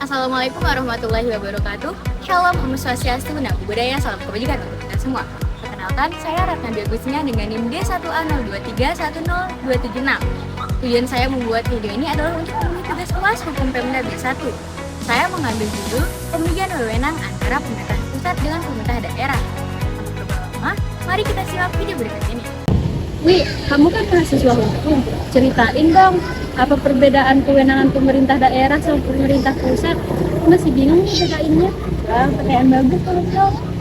Assalamualaikum warahmatullahi wabarakatuh. Shalom, Om Swastiastu, Namo Buddhaya, salam kebajikan untuk kita semua. Perkenalkan, saya Ratna Diagusnya dengan NIM D1A02310276. Tujuan saya membuat video ini adalah untuk memenuhi tugas kelas hukum Pemda B1. Saya mengambil judul pembagian wewenang antara pemerintah pusat dengan pemerintah daerah. Tanpa berlama-lama, mari kita simak video berikut ini. Wih, kamu kan mahasiswa hukum. Ceritain dong, apa perbedaan kewenangan pemerintah daerah sama pemerintah pusat? Aku masih bingung nih bedainnya. Wah, pertanyaan bagus tuh.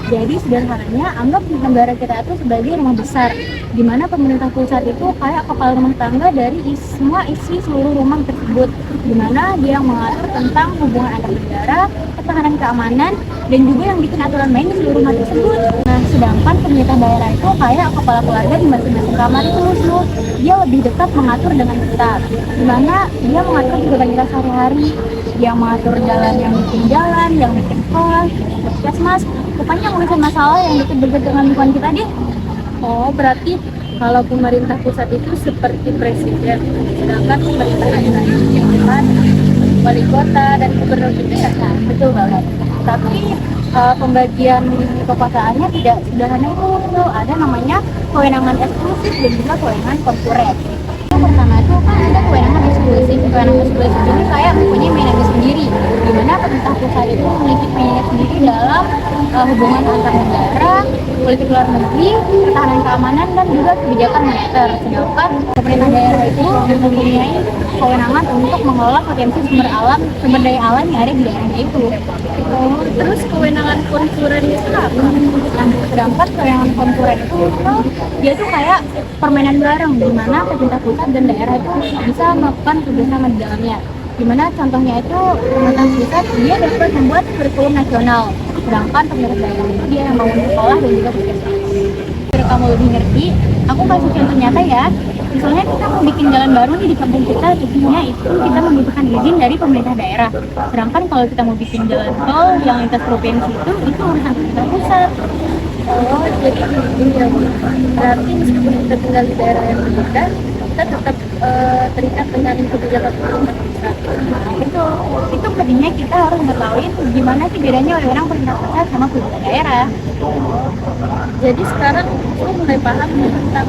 Jadi sederhananya, anggap negara kita itu sebagai rumah besar, di mana pemerintah pusat itu kayak kepala rumah tangga dari semua isi seluruh rumah tersebut, di mana dia yang mengatur tentang hubungan antar negara, ketahanan keamanan, dan juga yang bikin aturan main di seluruh rumah tersebut. Nah, sedangkan pemerintah daerah itu kayak kepala keluarga di masing-masing kamar itu, dia lebih dekat mengatur dengan kita, di mana dia mengatur kegiatan kita sehari-hari, dia mengatur jalan yang bikin sekolah, puskesmas, pokoknya ngurusin masalah yang dekat-dekat dengan lingkungan kita deh. Oh, berarti kalau pemerintah pusat itu seperti presiden, sedangkan pemerintah daerah itu kan wali kota dan gubernur gitu ya? Nah, betul banget. Tapi pembagian kekuasaannya tidak sederhana itu. Ada namanya kewenangan eksklusif dan juga kewenangan konkuren. Yang pertama itu kan ada kewenangan eksklusif. Kewenangan eksklusif ini kayak mempunyai manajer sendiri, di mana pemerintah pusat itu memiliki manajer sendiri dalam hubungan antar negara, politik luar negeri, ketahanan keamanan, dan juga kebijakan moneter. Sedangkan pemerintah daerah itu mempunyai kewenangan untuk mengelola potensi sumber daya alam yang ada di daerahnya itu. Oh, terus kewenangan konkuren itu apa? Nah, sedangkan kewenangan konkuren itu dia tuh kayak permainan bareng, di mana pemerintah pusat dan daerah itu bisa melakukan kerjasama di dalamnya. Dimana contohnya itu pemerintah pusat dia dapat membuat kurikulum nasional, sedangkan pemerintah daerah itu dia yang bangun sekolah dan juga puskesmas. Biar kamu lebih ngerti, aku kasih contoh nyata ya. Misalnya kita mau bikin jalan baru nih di kampung kita, tentunya itu kita membutuhkan izin dari pemerintah daerah. Sedangkan kalau kita mau bikin jalan tol yang lintas provinsi itu urusan pemerintah pusat. Oh, jadi ini ya, berarti meskipun kita tinggal di daerah yang berbeda, kita tetap terikat dengan kebijakan pemerintah pusat. Itu pentingnya kita harus mengetahui gimana sih bedanya wewenang pemerintah pusat sama pemerintah daerah. Jadi sekarang aku mulai paham nih tentang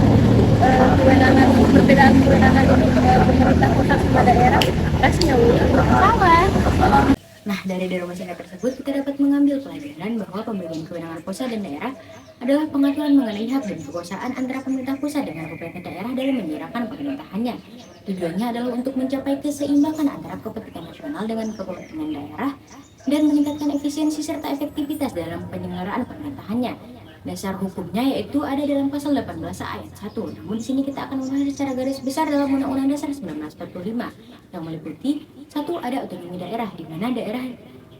kewenangan, perbedaan kewenangan pemerintah pusat sama daerah. Kasih ya, Wi. Sama. Nah, dari rumus singkat tersebut kita dapat mengambil pelajaran bahwa pembagian kewenangan pusat dan daerah adalah pengaturan mengenai hak dan kekuasaan antara pemerintah pusat dengan pemerintah daerah dalam menjalankan pemerintahannya. Tujuannya adalah untuk mencapai keseimbangan antara kepentingan nasional dengan kepentingan daerah dan meningkatkan efisiensi serta efektivitas dalam penyelenggaraan pemerintahannya. Dasar hukumnya yaitu ada dalam pasal 18 ayat 1. Namun di sini kita akan membahas secara garis besar dalam Undang-Undang Dasar 1945 yang meliputi satu, ada otonomi daerah, di mana daerah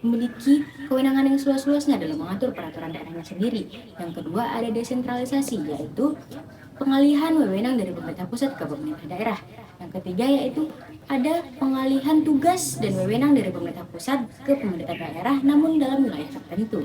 memiliki kewenangan yang seluas-luasnya dalam mengatur peraturan daerahnya sendiri. Yang kedua, ada desentralisasi, yaitu pengalihan wewenang dari pemerintah pusat ke pemerintah daerah. Yang ketiga yaitu ada pengalihan tugas dan wewenang dari pemerintah pusat ke pemerintah daerah namun dalam wilayah tertentu.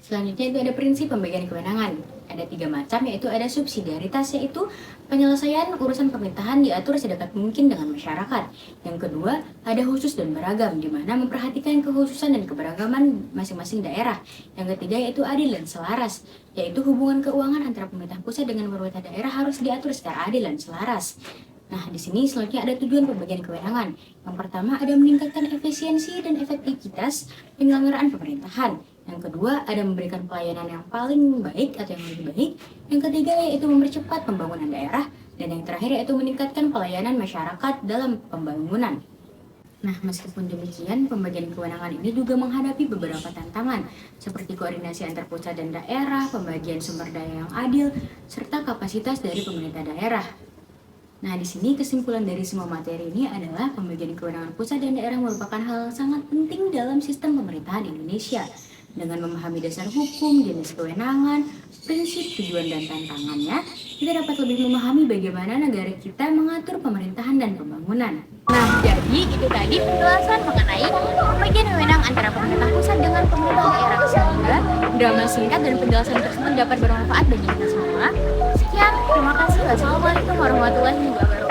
Selanjutnya itu ada prinsip pembagian kewenangan. Ada 3 macam, yaitu ada subsidiaritas, yaitu penyelesaian urusan pemerintahan diatur sedekat mungkin dengan masyarakat. Yang kedua, ada khusus dan beragam, di mana memperhatikan kekhususan dan keberagaman masing-masing daerah. Yang ketiga yaitu adil dan selaras, yaitu hubungan keuangan antara pemerintah pusat dengan pemerintah daerah harus diatur secara adil dan selaras. Nah, di sini selanjutnya ada tujuan pembagian kewenangan. Yang pertama ada meningkatkan efisiensi dan efektivitas penyelenggaraan pemerintahan. Yang kedua, ada memberikan pelayanan yang paling baik atau yang lebih baik. Yang ketiga, yaitu mempercepat pembangunan daerah. Dan yang terakhir, yaitu meningkatkan pelayanan masyarakat dalam pembangunan. Nah, meskipun demikian, pembagian kewenangan ini juga menghadapi beberapa tantangan, seperti koordinasi antar pusat dan daerah, pembagian sumber daya yang adil, serta kapasitas dari pemerintah daerah. Nah, di sini kesimpulan dari semua materi ini adalah pembagian kewenangan pusat dan daerah merupakan hal sangat penting dalam sistem pemerintahan Indonesia. Dengan memahami dasar hukum, jenis kewenangan, prinsip, tujuan, dan tantangannya, kita dapat lebih memahami bagaimana negara kita mengatur pemerintahan dan pembangunan. Nah, jadi itu tadi penjelasan mengenai pembagian wewenang antara pemerintah pusat dengan pemerintah daerah. Semoga drama singkat dan penjelasan tersebut dapat bermanfaat bagi kita semua. Sekian, terima kasih. Wassalamualaikum warahmatullahi wabarakatuh.